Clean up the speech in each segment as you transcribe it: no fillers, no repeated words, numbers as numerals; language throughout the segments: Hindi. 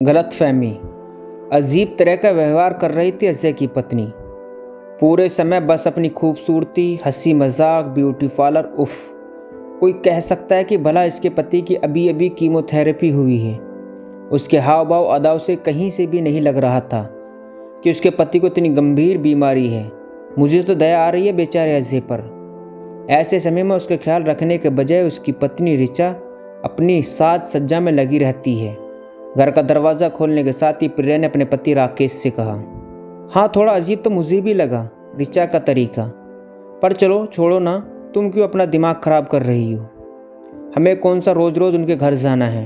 गलतफहमी। अजीब तरह का व्यवहार कर रही थी अजय की पत्नी। पूरे समय बस अपनी खूबसूरती, हंसी मजाक, ब्यूटी पार्लर। उफ, कोई कह सकता है कि भला इसके पति की अभी अभी कीमोथेरेपी हुई है। उसके हाव भाव अदाओं से कहीं से भी नहीं लग रहा था कि उसके पति को इतनी गंभीर बीमारी है। मुझे तो दया आ रही है बेचारे अजय पर। ऐसे समय में उसका ख्याल रखने के बजाय उसकी पत्नी ऋचा अपनी साज सज्जा में लगी रहती है। घर का दरवाज़ा खोलने के साथ ही प्रिया ने अपने पति राकेश से कहा, हाँ थोड़ा अजीब तो मुझे भी लगा ऋचा का तरीका, पर चलो छोड़ो ना, तुम क्यों अपना दिमाग खराब कर रही हो। हमें कौन सा रोज़ रोज़ उनके घर जाना है।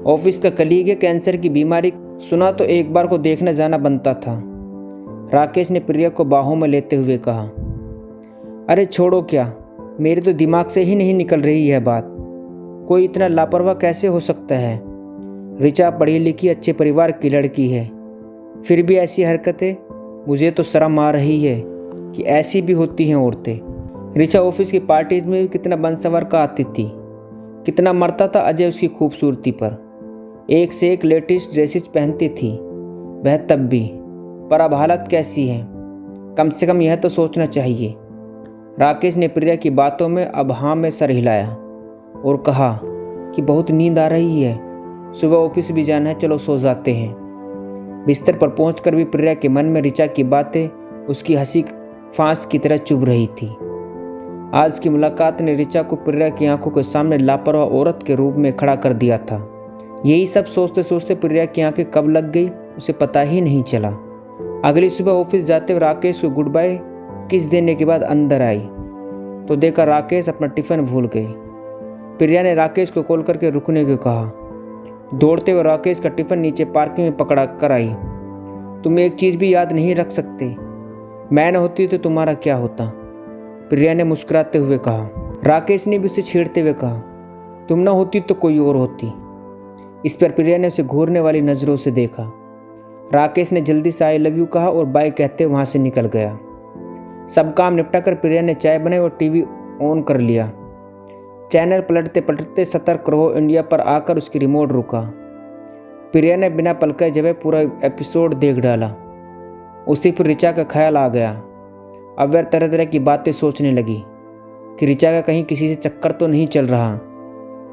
ऑफिस का कलीग है, कैंसर की बीमारी सुना तो एक बार को देखने जाना बनता था। राकेश ने प्रिया को बाहों में लेते हुए कहा, अरे छोड़ो, क्या मेरे तो दिमाग से ही नहीं निकल रही यह बात। कोई इतना लापरवाह कैसे हो सकता है। ऋचा पढ़ी लिखी अच्छे परिवार की लड़की है, फिर भी ऐसी हरकतें। मुझे तो शर्म आ रही है कि ऐसी भी होती हैं औरतें। ऋचा ऑफिस की पार्टीज में भी कितना बनसवर का आती थी, कितना मरता था अजय उसकी खूबसूरती पर। एक से एक लेटेस्ट ड्रेसेस पहनती थी वह तब भी, पर अब हालत कैसी है, कम से कम यह तो सोचना चाहिए। राकेश ने प्रिया की बातों में अब हाँ में सर हिलाया और कहा कि बहुत नींद आ रही है, सुबह ऑफिस भी जाना है, चलो सो जाते हैं। बिस्तर पर पहुंचकर भी प्रिया के मन में ऋचा की बातें उसकी हंसी फांस की तरह चुभ रही थी। आज की मुलाकात ने ऋचा को प्रिया की आंखों के सामने लापरवाह औरत के रूप में खड़ा कर दिया था। यही सब सोचते सोचते प्रिया की आंखें कब लग गई उसे पता ही नहीं चला। अगली सुबह ऑफिस जाते हुए राकेश को गुड बाय किस देने के बाद अंदर आई तो देखा राकेश अपना टिफिन भूल गए। प्रिया ने राकेश को कॉल करके रुकने को कहा। दौड़ते हुए राकेश का टिफिन नीचे पार्किंग में पकड़ा कर आई। तुम एक चीज़ भी याद नहीं रख सकते, मैं न होती तो तुम्हारा क्या होता, प्रिया ने मुस्कुराते हुए कहा। राकेश ने भी उसे छेड़ते हुए कहा, तुम न होती तो कोई और होती। इस पर प्रिया ने उसे घूरने वाली नज़रों से देखा। राकेश ने जल्दी से आई लव यू कहा और बाय कहते वहाँ से निकल गया। सब काम निपटा कर प्रिया ने चाय बनाई और टीवी ऑन कर लिया। चैनल पलटते पलटते सतर्क रहो इंडिया पर आकर उसकी रिमोट रुका। प्रिया ने बिना पलके जबे पूरा एपिसोड देख डाला। उसी पर ऋचा का ख्याल आ गया। अब वह तरह तरह की बातें सोचने लगी कि ऋचा का कहीं किसी से चक्कर तो नहीं चल रहा,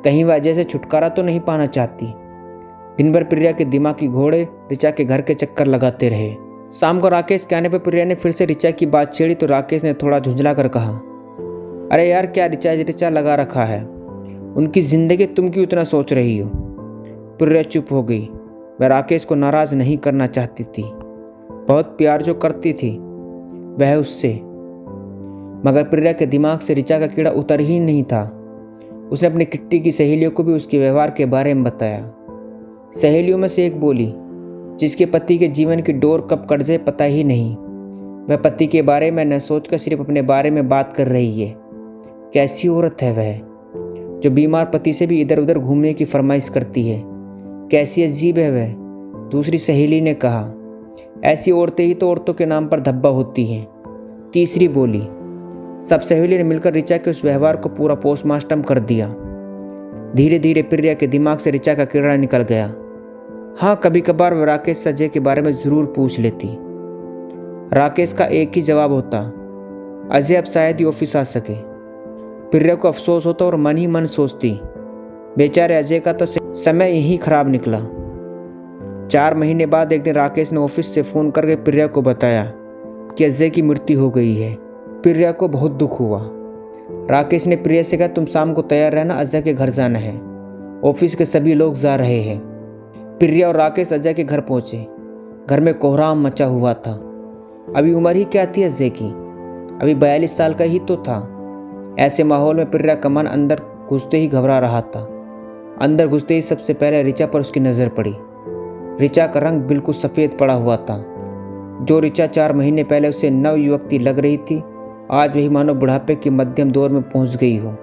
कहीं वह अजय से छुटकारा तो नहीं पाना चाहती। दिन भर प्रिया के दिमाग की घोड़े ऋचा के घर के चक्कर लगाते रहे। शाम को राकेश के आने पर प्रिया ने फिर से ऋचा की बात छेड़ी तो राकेश ने थोड़ा झुंझला कर कहा, अरे यार क्या ऋचा लगा रखा है, उनकी जिंदगी तुम क्यों इतना सोच रही हो। प्रिया चुप हो गई। वह राकेश को नाराज नहीं करना चाहती थी, बहुत प्यार जो करती थी वह उससे, मगर प्रिया के दिमाग से ऋचा का कीड़ा उतर ही नहीं था। उसने अपनी किट्टी की सहेलियों को भी उसके व्यवहार के बारे में बताया। सहेलियों में से एक बोली, जिसके पति के जीवन की डोर कब कट जाए पता ही नहीं, वह पति के बारे में न सोचकर सिर्फ अपने बारे में बात कर रही है। कैसी औरत है वह, जो बीमार पति से भी इधर उधर घूमने की फरमाइश करती है। कैसी अजीब है वह, दूसरी सहेली ने कहा। ऐसी औरतें ही तो औरतों के नाम पर धब्बा होती हैं, तीसरी बोली। सब सहेली ने मिलकर ऋचा के उस व्यवहार को पूरा पोस्टमार्टम कर दिया। धीरे धीरे प्रिया के दिमाग से ऋचा का कीड़ा निकल गया। हाँ, कभी कभार वह राकेश अजय के बारे में जरूर पूछ लेती। राकेश का एक ही जवाब होता, अजय अब शायद ही ऑफिस आ सके। प्रिया को अफसोस होता और मन ही मन सोचती, बेचारे अजय का तो समय यही खराब निकला। 4 महीने बाद एक दिन राकेश ने ऑफिस से फ़ोन करके प्रिया को बताया कि अजय की मृत्यु हो गई है। प्रिया को बहुत दुख हुआ। राकेश ने प्रिया से कहा, तुम शाम को तैयार रहना, अजय के घर जाना है, ऑफिस के सभी लोग जा रहे हैं। प्रिया और राकेश अजय के घर पहुंचे। घर में कोहराम मचा हुआ था। अभी उम्र ही क्या थी अजय की, अभी 42 साल का ही तो था। ऐसे माहौल में प्रिया का मन अंदर घुसते ही घबरा रहा था। अंदर घुसते ही सबसे पहले ऋचा पर उसकी नज़र पड़ी। ऋचा का रंग बिल्कुल सफ़ेद पड़ा हुआ था। जो ऋचा 4 महीने पहले उसे नव युवती लग रही थी, आज वही मानो बुढ़ापे के मध्यम दौर में पहुंच गई हो।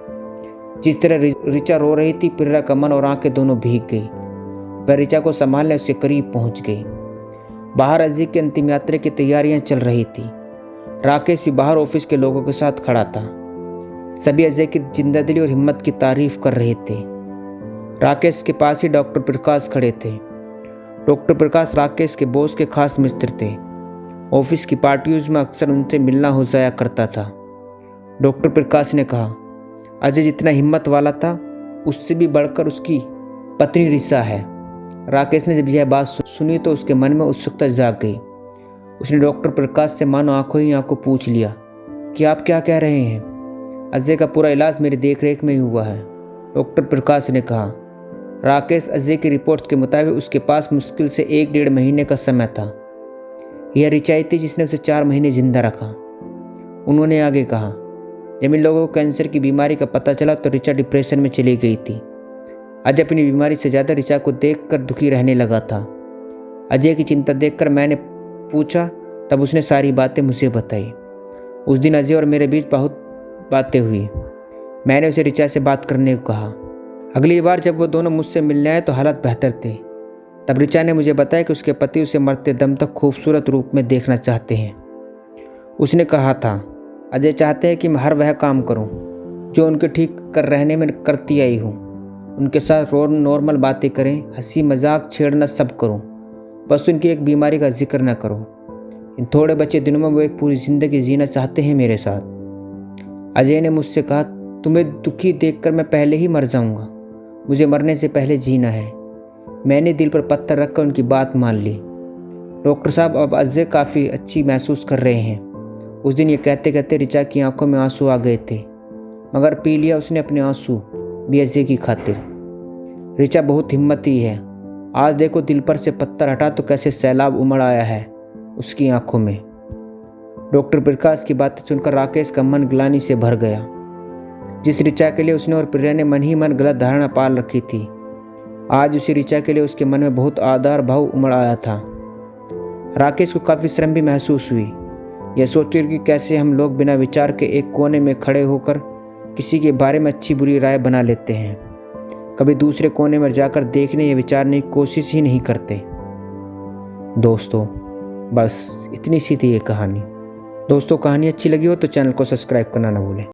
जिस तरह ऋचा रो रही थी, प्रिया का मन और आंखें दोनों भीग गई। वह ऋचा को संभालने उसके करीब पहुंच गई। बाहर अजय की अंतिम यात्रा की तैयारियां चल रही थी। राकेश भी बाहर ऑफिस के लोगों के साथ खड़ा था। सभी अजय की जिंदादिली और हिम्मत की तारीफ कर रहे थे। राकेश के पास ही डॉक्टर प्रकाश खड़े थे। डॉक्टर प्रकाश राकेश के बॉस के खास मित्र थे। ऑफिस की पार्टियों में अक्सर उनसे मिलना हो जाया करता था। डॉक्टर प्रकाश ने कहा, अजय जितना हिम्मत वाला था उससे भी बढ़कर उसकी पत्नी ऋचा है। राकेश ने जब यह बात सुनी तो उसके मन में उत्सुकता जाग गई। उसने डॉक्टर प्रकाश से मानो आंखों ही आंखों पूछ लिया कि आप क्या कह रहे हैं? अजय का पूरा इलाज मेरी देखरेख में ही हुआ है, डॉक्टर प्रकाश ने कहा। राकेश अजय की रिपोर्ट के मुताबिक उसके पास मुश्किल से 1-1.5 महीने का समय था। यह ऋचा थी जिसने उसे 4 महीने जिंदा रखा। उन्होंने आगे कहा, जब इन लोगों को कैंसर की बीमारी का पता चला तो ऋचा डिप्रेशन में चली गई थी। अजय अपनी बीमारी से ज़्यादा ऋचा को देखकर दुखी रहने लगा था। अजय की चिंता देखकर मैंने पूछा, तब उसने सारी बातें मुझे बताई। उस दिन अजय और मेरे बीच बहुत बातें हुई। मैंने उसे ऋचा से बात करने को कहा। अगली बार जब वो दोनों मुझसे मिलने आए तो हालत बेहतर थे। तब ऋचा ने मुझे बताया कि उसके पति उसे मरते दम तक खूबसूरत रूप में देखना चाहते हैं। उसने कहा था, अजय चाहते हैं कि मैं हर वह काम करूं जो उनके ठीक कर रहने में करती आई हूं। उनके साथ नॉर्मल बातें करें, हंसी मजाक छेड़ना सब करूं, बस उनकी एक बीमारी का जिक्र न करूं। इन थोड़े बचे दिनों में वो एक पूरी ज़िंदगी जीना चाहते हैं मेरे साथ। अजय ने मुझसे कहा, तुम्हें दुखी देखकर मैं पहले ही मर जाऊंगा। मुझे मरने से पहले जीना है। मैंने दिल पर पत्थर रखकर उनकी बात मान ली। डॉक्टर साहब, अब अजय काफ़ी अच्छी महसूस कर रहे हैं। उस दिन ये कहते कहते ऋचा की आंखों में आंसू आ गए थे, मगर पी लिया उसने अपने आंसू भी अजय की खातिर। ऋचा बहुत हिम्मती है। आज देखो दिल पर से पत्थर हटा तो कैसे सैलाब उमड़ आया है उसकी आंखों में। डॉक्टर प्रकाश की बातें सुनकर राकेश का मन ग्लानि से भर गया। जिस ऋचा के लिए उसने और प्रिया ने मन ही मन गलत धारणा पाल रखी थी, आज उसी ऋचा के लिए उसके मन में बहुत आदर भाव उमड़ आया था। राकेश को काफ़ी शर्म भी महसूस हुई, यह सोचकर कि कैसे हम लोग बिना विचार के एक कोने में खड़े होकर किसी के बारे में अच्छी बुरी राय बना लेते हैं, कभी दूसरे कोने में जाकर देखने या विचारने की कोशिश ही नहीं करते। दोस्तों, बस इतनी सी थी ये कहानी। दोस्तों, कहानी अच्छी लगी हो तो चैनल को सब्सक्राइब करना ना भूलें।